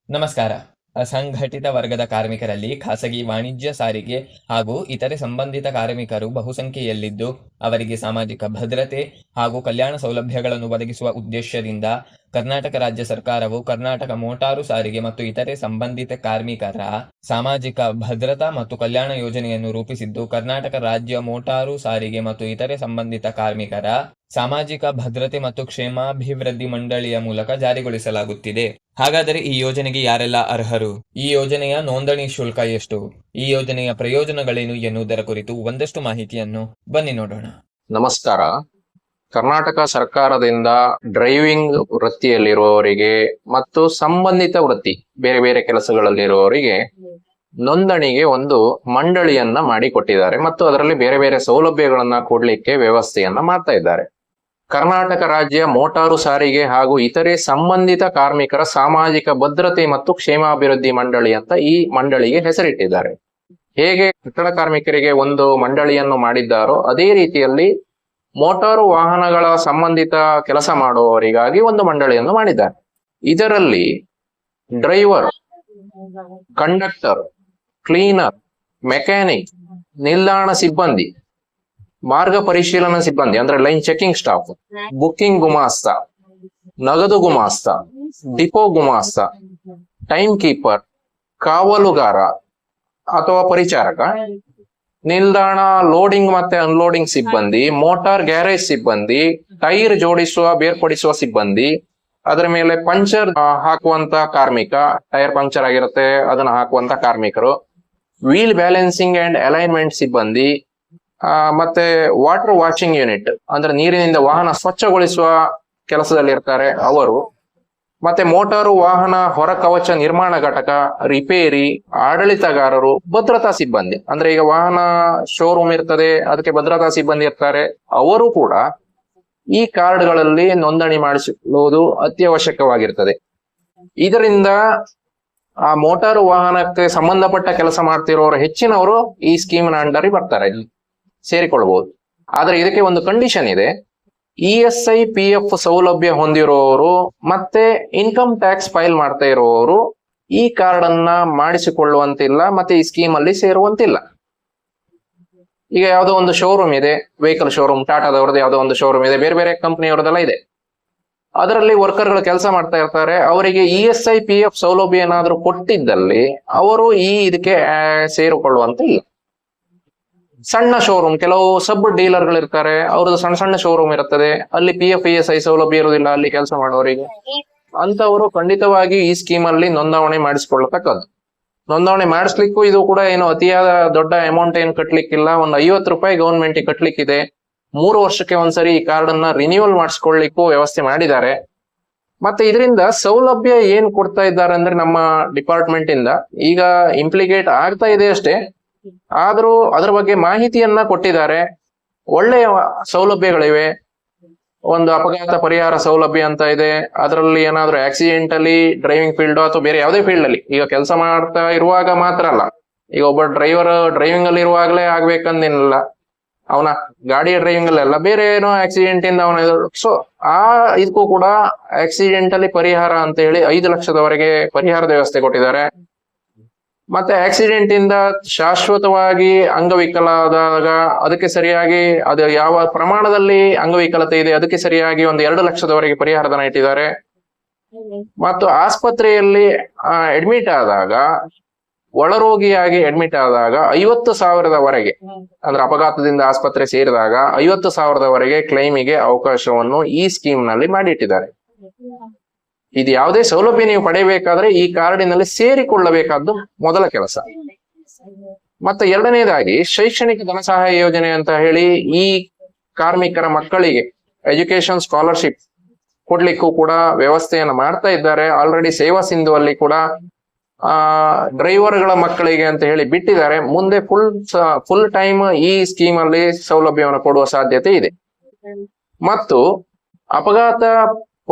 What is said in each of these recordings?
ನಮಸ್ಕಾರ. ಅಸಂಘಟಿತ ವರ್ಗದ ಕಾರ್ಮಿಕರಲ್ಲಿ ಖಾಸಗಿ ವಾಣಿಜ್ಯ ಸಾರಿಗೆ ಹಾಗೂ ಇತರೆ ಸಂಬಂಧಿತ ಕಾರ್ಮಿಕರು ಬಹುಸಂಖ್ಯೆಯಲ್ಲಿದ್ದು, ಅವರಿಗೆ ಸಾಮಾಜಿಕ ಭದ್ರತೆ ಹಾಗೂ ಕಲ್ಯಾಣ ಸೌಲಭ್ಯಗಳನ್ನು ಒದಗಿಸುವ ಉದ್ದೇಶದಿಂದ ಕರ್ನಾಟಕ ರಾಜ್ಯ ಸರ್ಕಾರವು ಕರ್ನಾಟಕ ಮೋಟಾರು ಸಾರಿಗೆ ಮತ್ತು ಇತರೆ ಸಂಬಂಧಿತ ಕಾರ್ಮಿಕರ ಸಾಮಾಜಿಕ ಭದ್ರತಾ ಮತ್ತು ಕಲ್ಯಾಣ ಯೋಜನೆಯನ್ನು ರೂಪಿಸಿದ್ದು, ಕರ್ನಾಟಕ ರಾಜ್ಯ ಮೋಟಾರು ಸಾರಿಗೆ ಮತ್ತು ಇತರೆ ಸಂಬಂಧಿತ ಕಾರ್ಮಿಕರ ಸಾಮಾಜಿಕ ಭದ್ರತೆ ಮತ್ತು ಕ್ಷೇಮಾಭಿವೃದ್ಧಿ ಮಂಡಳಿಯ ಮೂಲಕ ಜಾರಿಗೊಳಿಸಲಾಗುತ್ತಿದೆ. ಹಾಗಾದರೆ ಈ ಯೋಜನೆಗೆ ಯಾರೆಲ್ಲ ಅರ್ಹರು? ಈ ಯೋಜನೆಯ ನೋಂದಣಿ ಶುಲ್ಕ ಎಷ್ಟು? ಈ ಯೋಜನೆಯ ಪ್ರಯೋಜನಗಳೇನು ಎನ್ನುವುದರ ಕುರಿತು ಒಂದಷ್ಟು ಮಾಹಿತಿಯನ್ನು ಬನ್ನಿ ನೋಡೋಣ. ನಮಸ್ಕಾರ. ಕರ್ನಾಟಕ ಸರ್ಕಾರದಿಂದ ಡ್ರೈವಿಂಗ್ ವೃತ್ತಿಯಲ್ಲಿರುವವರಿಗೆ ಮತ್ತು ಸಂಬಂಧಿತ ವೃತ್ತಿ ಬೇರೆ ಬೇರೆ ಕೆಲಸಗಳಲ್ಲಿರುವವರಿಗೆ ನೋಂದಣಿಗೆ ಒಂದು ಮಂಡಳಿಯನ್ನ ಮಾಡಿಕೊಟ್ಟಿದ್ದಾರೆ ಮತ್ತು ಅದರಲ್ಲಿ ಬೇರೆ ಬೇರೆ ಸೌಲಭ್ಯಗಳನ್ನ ಕೊಡ್ಲಿಕ್ಕೆ ವ್ಯವಸ್ಥೆಯನ್ನ ಮಾಡ್ತಾ ಇದ್ದಾರೆ. ಕರ್ನಾಟಕ ರಾಜ್ಯ ಮೋಟಾರು ಸಾರಿಗೆ ಹಾಗೂ ಇತರೆ ಸಂಬಂಧಿತ ಕಾರ್ಮಿಕರ ಸಾಮಾಜಿಕ ಭದ್ರತೆ ಮತ್ತು ಕ್ಷೇಮಾಭಿವೃದ್ಧಿ ಮಂಡಳಿ ಅಂತ ಈ ಮಂಡಳಿಗೆ ಹೆಸರಿಟ್ಟಿದ್ದಾರೆ. ಹೇಗೆ ಕಟ್ಟಡ ಕಾರ್ಮಿಕರಿಗೆ ಒಂದು ಮಂಡಳಿಯನ್ನು ಮಾಡಿದ್ದಾರೋ ಅದೇ ರೀತಿಯಲ್ಲಿ ಮೋಟಾರು ವಾಹನಗಳ ಸಂಬಂಧಿತ ಕೆಲಸ ಮಾಡುವವರಿಗಾಗಿ ಒಂದು ಮಂಡಳಿಯನ್ನು ಮಾಡಿದ್ದಾರೆ. ಇದರಲ್ಲಿ ಡ್ರೈವರ್, ಕಂಡಕ್ಟರ್, ಕ್ಲೀನರ್, ಮೆಕ್ಯಾನಿಕ್, ನಿಲ್ದಾಣ ಸಿಬ್ಬಂದಿ, ಮಾರ್ಗ ಪರಿಶೀಲನಾ ಸಿಬ್ಬಂದಿ ಅಂದ್ರೆ ಲೈನ್ ಚೆಕಿಂಗ್ ಸ್ಟಾಫ್, ಬುಕ್ಕಿಂಗ್ ಗುಮಾಸ್ತ, ನಗದು ಗುಮಾಸ್ತ, ಡಿಪೋ ಗುಮಾಸ್ತ, ಟೈಮ್ ಕೀಪರ್, ಕಾವಲುಗಾರ ಅಥವಾ ಪರಿಚಾರಕ, ನಿಲ್ದಾಣ ಲೋಡಿಂಗ್ ಮತ್ತೆ ಅನ್ಲೋಡಿಂಗ್ ಸಿಬ್ಬಂದಿ, ಮೋಟಾರ್ ಗ್ಯಾರೇಜ್ ಸಿಬ್ಬಂದಿ, ಟೈರ್ ಜೋಡಿಸುವ ಬೇರ್ಪಡಿಸುವ ಸಿಬ್ಬಂದಿ, ಅದರ ಮೇಲೆ ಪಂಚರ್ ಹಾಕುವಂತ ಕಾರ್ಮಿಕ, ಟೈರ್ ಪಂಕ್ಚರ್ ಆಗಿರುತ್ತೆ ಅದನ್ನ ಹಾಕುವಂತ ಕಾರ್ಮಿಕರು, ವೀಲ್ ಬ್ಯಾಲೆನ್ಸಿಂಗ್ ಅಂಡ್ ಅಲೈನ್ಮೆಂಟ್ ಸಿಬ್ಬಂದಿ, ಮತ್ತೆ ವಾಟರ್ ವಾಷಿಂಗ್ ಯೂನಿಟ್ ಅಂದ್ರೆ ನೀರಿನಿಂದ ವಾಹನ ಸ್ವಚ್ಛಗೊಳಿಸುವ ಕೆಲಸದಲ್ಲಿ ಇರ್ತಾರೆ ಅವರು, ಮತ್ತೆ ಮೋಟಾರು ವಾಹನ ಹೊರ ಕವಚ ನಿರ್ಮಾಣ ಘಟಕ, ರಿಪೇರಿ, ಆಡಳಿತಗಾರರು, ಭದ್ರತಾ ಸಿಬ್ಬಂದಿ ಅಂದ್ರೆ ಈಗ ವಾಹನ ಶೋರೂಮ್ ಇರ್ತದೆ ಅದಕ್ಕೆ ಭದ್ರತಾ ಸಿಬ್ಬಂದಿ ಇರ್ತಾರೆ, ಅವರು ಕೂಡ ಈ ಕಾರ್ಡ್ಗಳಲ್ಲಿ ನೋಂದಣಿ ಮಾಡಿಸಿಕೊಳ್ಳುವುದು ಅತ್ಯವಶ್ಯಕವಾಗಿರ್ತದೆ. ಇದರಿಂದ ಆ ಮೋಟಾರು ವಾಹನಕ್ಕೆ ಸಂಬಂಧಪಟ್ಟ ಕೆಲಸ ಮಾಡ್ತಿರೋರು ಹೆಚ್ಚಿನವರು ಈ ಸ್ಕೀಮ್ನ ಅಂಡರ್ ಬರ್ತಾರೆ, ಸೇರಿಕೊಳ್ಬಹುದು. ಆದ್ರೆ ಇದಕ್ಕೆ ಒಂದು ಕಂಡೀಷನ್ ಇದೆ. ESI PF ಸೌಲಭ್ಯ ಹೊಂದಿರೋರು ಮತ್ತೆ ಇನ್ಕಮ್ ಟ್ಯಾಕ್ಸ್ ಫೈಲ್ ಮಾಡ್ತಾ ಇರೋರು ಈ ಕಾರ್ಡ್ ಅನ್ನ ಮಾಡಿಸಿಕೊಳ್ಳುವಂತಿಲ್ಲ ಮತ್ತೆ ಈ ಸ್ಕೀಮ್ ಅಲ್ಲಿ ಸೇರುವಂತಿಲ್ಲ. ಈಗ ಯಾವುದೋ ಒಂದು ಶೋರೂಮ್ ಇದೆ, ವೆಹಿಕಲ್ ಶೋರೂಮ್, ಟಾಟಾದವ್ರದ್ದು ಯಾವುದೋ ಒಂದು ಶೋರೂಮ್ ಇದೆ, ಬೇರೆ ಬೇರೆ ಕಂಪನಿಯವರದೆಲ್ಲ ಇದೆ. ಅದರಲ್ಲಿ ವರ್ಕರ್ಗಳು ಕೆಲಸ ಮಾಡ್ತಾ ಇರ್ತಾರೆ. ಅವರಿಗೆ ESI PF ಸೌಲಭ್ಯ ಏನಾದ್ರೂ ಕೊಟ್ಟಿದ್ದಲ್ಲಿ ಅವರು ಇದಕ್ಕೆ ಸೇರಿಕೊಳ್ಳುವಂತ ಇಲ್ಲ. ಸಣ್ಣ ಶೋರೂಮ್, ಕೆಲವು ಸಬ್ ಡೀಲರ್ಗಳು ಇರ್ತಾರೆ, ಅವ್ರದ್ದು ಸಣ್ಣ ಸಣ್ಣ ಶೋರೂಮ್ ಇರುತ್ತದೆ, ಅಲ್ಲಿ PF ESI ಸೌಲಭ್ಯ ಇರುವುದಿಲ್ಲ ಅಲ್ಲಿ ಕೆಲಸ ಮಾಡೋರಿಗೆ. ಅಂತವರು ಖಂಡಿತವಾಗಿ ಈ ಸ್ಕೀಮ್ ಅಲ್ಲಿ ನೋಂದಾವಣೆ ಮಾಡಿಸ್ಕೊಳ್ಳತಕ್ಕದ್ದು. ನೋಂದಾವಣೆ ಮಾಡಿಸ್ಲಿಕ್ಕೂ ಇದು ಕೂಡ ಏನು ಅತಿಯಾದ ದೊಡ್ಡ ಅಮೌಂಟ್ ಏನು ಕಟ್ಲಿಕ್ಕಿಲ್ಲ. ಒಂದು 50 ರೂಪಾಯಿ ಗವರ್ಮೆಂಟ್ ಕಟ್ಲಿಕ್ಕಿದೆ. 3 ವರ್ಷಕ್ಕೆ ಒಂದ್ಸರಿ ಈ ಕಾರ್ಡ್ ಅನ್ನ ರಿನ್ಯೂವಲ್ ಮಾಡಿಸ್ಕೊಳ್ಳಿಕ್ಕೂ ವ್ಯವಸ್ಥೆ ಮಾಡಿದ್ದಾರೆ. ಮತ್ತೆ ಇದರಿಂದ ಸೌಲಭ್ಯ ಏನ್ ಕೊಡ್ತಾ ಇದ್ದಾರೆ ಅಂದ್ರೆ ನಮ್ಮ ಡಿಪಾರ್ಟ್ಮೆಂಟ್ ಇಂದ ಈಗ ಇಂಪ್ಲಿಕೇಟ್ ಆಗ್ತಾ ಇದೆ ಅಷ್ಟೇ, ಆದ್ರೂ ಅದರ ಬಗ್ಗೆ ಮಾಹಿತಿಯನ್ನ ಕೊಟ್ಟಿದ್ದಾರೆ. ಒಳ್ಳೆಯ ಸೌಲಭ್ಯಗಳಿವೆ. ಒಂದು ಅಪಘಾತ ಪರಿಹಾರ ಸೌಲಭ್ಯ ಅಂತ ಇದೆ. ಅದರಲ್ಲಿ ಏನಾದ್ರೂ ಆಕ್ಸಿಡೆಂಟಲಿ ಡ್ರೈವಿಂಗ್ ಫೀಲ್ಡ್ ಅಥವಾ ಬೇರೆ ಯಾವುದೇ ಫೀಲ್ಡ್ ಅಲ್ಲಿ ಈಗ ಕೆಲಸ ಮಾಡ್ತಾ ಇರುವಾಗ ಮಾತ್ರ ಅಲ್ಲ, ಈಗ ಒಬ್ಬ ಡ್ರೈವರ್ ಡ್ರೈವಿಂಗ್ ಅಲ್ಲಿ ಇರುವಾಗಲೇ ಆಗ್ಬೇಕಂದಿಲ್ಲ, ಅವನ ಗಾಡಿಯ ಡ್ರೈವಿಂಗ್ ಅಲ್ಲ, ಬೇರೆ ಏನೋ ಆಕ್ಸಿಡೆಂಟ್ ಇಂದ ಅವನ ಸೊ ಇದಕ್ಕೂ ಕೂಡ ಆಕ್ಸಿಡೆಂಟಲಿ ಪರಿಹಾರ ಅಂತ ಹೇಳಿ 5 ಲಕ್ಷದವರೆಗೆ ಪರಿಹಾರದ ವ್ಯವಸ್ಥೆ ಕೊಟ್ಟಿದ್ದಾರೆ. ಮತ್ತೆ ಆಕ್ಸಿಡೆಂಟ್ ಇಂದ ಶಾಶ್ವತವಾಗಿ ಅಂಗವಿಕಲಾದಾಗ ಅದಕ್ಕೆ ಸರಿಯಾಗಿ ಅದು ಯಾವ ಪ್ರಮಾಣದಲ್ಲಿ ಅಂಗವಿಕಲತೆ ಇದೆ ಅದಕ್ಕೆ ಸರಿಯಾಗಿ ಒಂದು 2 ಲಕ್ಷದವರೆಗೆ ಪರಿಹಾರಧನ ಇಟ್ಟಿದ್ದಾರೆ. ಮತ್ತು ಆಸ್ಪತ್ರೆಯಲ್ಲಿ ಅಡ್ಮಿಟ್ ಆದಾಗ, ಒಳರೋಗಿಯಾಗಿ ಅಡ್ಮಿಟ್ ಆದಾಗ 50,000ದವರೆಗೆ ಅಂದ್ರೆ ಅಪಘಾತದಿಂದ ಆಸ್ಪತ್ರೆ ಸೇರಿದಾಗ 50,000ದವರೆಗೆ ಕ್ಲೈಮಿಗೆ ಅವಕಾಶವನ್ನು ಈ ಸ್ಕೀಮ್ ನಲ್ಲಿ ಮಾಡಿಟ್ಟಿದ್ದಾರೆ. ಇದು ಯಾವುದೇ ಸೌಲಭ್ಯ ನೀವು ಪಡೆಯಬೇಕಾದ್ರೆ ಈ ಕಾರ್ಡಿನಲ್ಲಿ ಸೇರಿಕೊಳ್ಳಬೇಕಾದ್ದು ಮೊದಲ ಕೆಲಸ. ಮತ್ತೆ ಎರಡನೇದಾಗಿ ಶೈಕ್ಷಣಿಕ ಧನ ಸಹಾಯ ಯೋಜನೆ ಅಂತ ಹೇಳಿ ಈ ಕಾರ್ಮಿಕರ ಮಕ್ಕಳಿಗೆ ಎಜುಕೇಶನ್ ಸ್ಕಾಲರ್ಶಿಪ್ ಕೊಡ್ಲಿಕ್ಕೂ ಕೂಡ ವ್ಯವಸ್ಥೆಯನ್ನು ಮಾಡ್ತಾ ಇದ್ದಾರೆ. ಆಲ್ರೆಡಿ ಸೇವಾ ಸಿಂಧು ಅಲ್ಲಿ ಕೂಡ ಡ್ರೈವರ್ಗಳ ಮಕ್ಕಳಿಗೆ ಅಂತ ಹೇಳಿ ಬಿಟ್ಟಿದ್ದಾರೆ. ಮುಂದೆ ಫುಲ್ ಟೈಮ್ ಈ ಸ್ಕೀಮ್ ಅಲ್ಲಿ ಸೌಲಭ್ಯವನ್ನು ಕೊಡುವ ಸಾಧ್ಯತೆ ಇದೆ. ಮತ್ತು ಅಪಘಾತ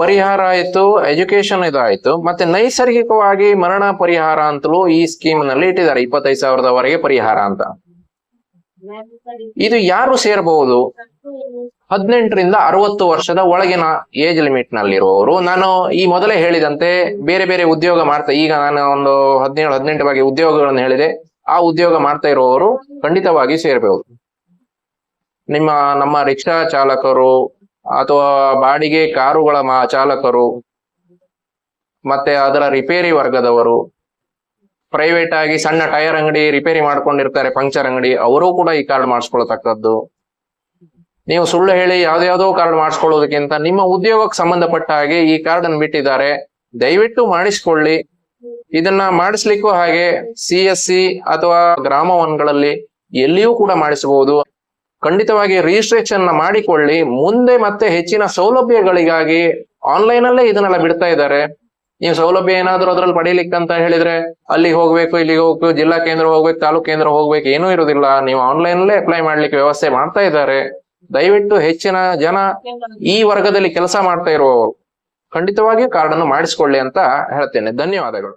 ಪರಿಹಾರ ಆಯ್ತು, ಎಜುಕೇಶನ್ ಇದಾಯ್ತು, ಮತ್ತೆ ನೈಸರ್ಗಿಕವಾಗಿ ಮರಣ ಪರಿಹಾರ ಅಂತಲೂ ಈ ಸ್ಕೀಮ್ ನಲ್ಲಿ ಇಟ್ಟಿದ್ದಾರೆ. 25,000ದವರೆಗೆ ಪರಿಹಾರ ಅಂತ. ಇದು ಯಾರು ಸೇರಬಹುದು? 18ರಿಂದ 60 ವರ್ಷದ ಒಳಗಿನ ಏಜ್ ಲಿಮಿಟ್ ನಲ್ಲಿರುವವರು. ನಾನು ಈ ಮೊದಲೇ ಹೇಳಿದಂತೆ ಬೇರೆ ಬೇರೆ ಉದ್ಯೋಗ ಮಾಡ್ತಾ, ಈಗ ನಾನು ಒಂದು 17-18 ಬಗ್ಗೆ ಉದ್ಯೋಗಗಳನ್ನು ಹೇಳಿದೆ, ಆ ಉದ್ಯೋಗ ಮಾಡ್ತಾ ಇರುವವರು ಖಂಡಿತವಾಗಿ ಸೇರಬಹುದು. ನಮ್ಮ ರಿಕ್ಷಾ ಚಾಲಕರು ಅಥವಾ ಬಾಡಿಗೆ ಕಾರುಗಳ ಚಾಲಕರು, ಮತ್ತೆ ಅದರ ರಿಪೇರಿ ವರ್ಗದವರು, ಪ್ರೈವೇಟ್ ಆಗಿ ಸಣ್ಣ ಟೈರ್ ಅಂಗಡಿ ರಿಪೇರಿ ಮಾಡ್ಕೊಂಡಿರ್ತಾರೆ, ಪಂಕ್ಚರ್ ಅಂಗಡಿ, ಅವರು ಕೂಡ ಈ ಕಾರ್ಡ್ ಮಾಡಿಸ್ಕೊಳ್ತಕ್ಕದ್ದು. ನೀವು ಸುಳ್ಳು ಹೇಳಿ ಯಾವ್ದಾವುದೋ ಕಾರ್ಡ್ ಮಾಡಿಸ್ಕೊಳ್ಳೋದಕ್ಕಿಂತ ನಿಮ್ಮ ಉದ್ಯೋಗಕ್ಕೆ ಸಂಬಂಧಪಟ್ಟ ಹಾಗೆ ಈ ಕಾರ್ಡ್ ಅನ್ನು ಬಿಟ್ಟಿದ್ದಾರೆ, ದಯವಿಟ್ಟು ಮಾಡಿಸ್ಕೊಳ್ಳಿ. ಇದನ್ನ ಮಾಡಿಸ್ಲಿಕ್ಕೂ ಹಾಗೆ CSC ಅಥವಾ ಗ್ರಾಮ ಒನ್ಗಳಲ್ಲಿ ಎಲ್ಲಿಯೂ ಕೂಡ ಮಾಡಿಸಬಹುದು. ಖಂಡಿತವಾಗಿ ರಿಜಿಸ್ಟ್ರೇಷನ್ ಮಾಡಿಕೊಳ್ಳಿ. ಮುಂದೆ ಮತ್ತೆ ಹೆಚ್ಚಿನ ಸೌಲಭ್ಯಗಳಿಗಾಗಿ ಆನ್ಲೈನ್ ಅಲ್ಲೇ ಇದನ್ನೆಲ್ಲ ಬಿಡ್ತಾ ಇದ್ದಾರೆ. ನೀವು ಸೌಲಭ್ಯ ಏನಾದ್ರು ಅದ್ರಲ್ಲಿ ಪಡೀಲಿಕ್ಕಂತ ಹೇಳಿದ್ರೆ ಅಲ್ಲಿಗೆ ಹೋಗ್ಬೇಕು, ಇಲ್ಲಿಗೆ ಹೋಗ್ಬೇಕು, ಜಿಲ್ಲಾ ಕೇಂದ್ರ ಹೋಗ್ಬೇಕು, ತಾಲೂಕು ಕೇಂದ್ರ ಹೋಗ್ಬೇಕು, ಏನೂ ಇರುವುದಿಲ್ಲ. ನೀವು ಆನ್ಲೈನ್ ಅಲ್ಲೇ ಅಪ್ಲೈ ಮಾಡ್ಲಿಕ್ಕೆ ವ್ಯವಸ್ಥೆ ಮಾಡ್ತಾ ಇದ್ದಾರೆ. ದಯವಿಟ್ಟು ಹೆಚ್ಚಿನ ಜನ ಈ ವರ್ಗದಲ್ಲಿ ಕೆಲಸ ಮಾಡ್ತಾ ಇರುವವರು ಖಂಡಿತವಾಗಿಯೂ ಕಾರ್ಡ್ ಅನ್ನು ಮಾಡಿಸ್ಕೊಳ್ಳಿ ಅಂತ ಹೇಳ್ತೇನೆ. ಧನ್ಯವಾದಗಳು.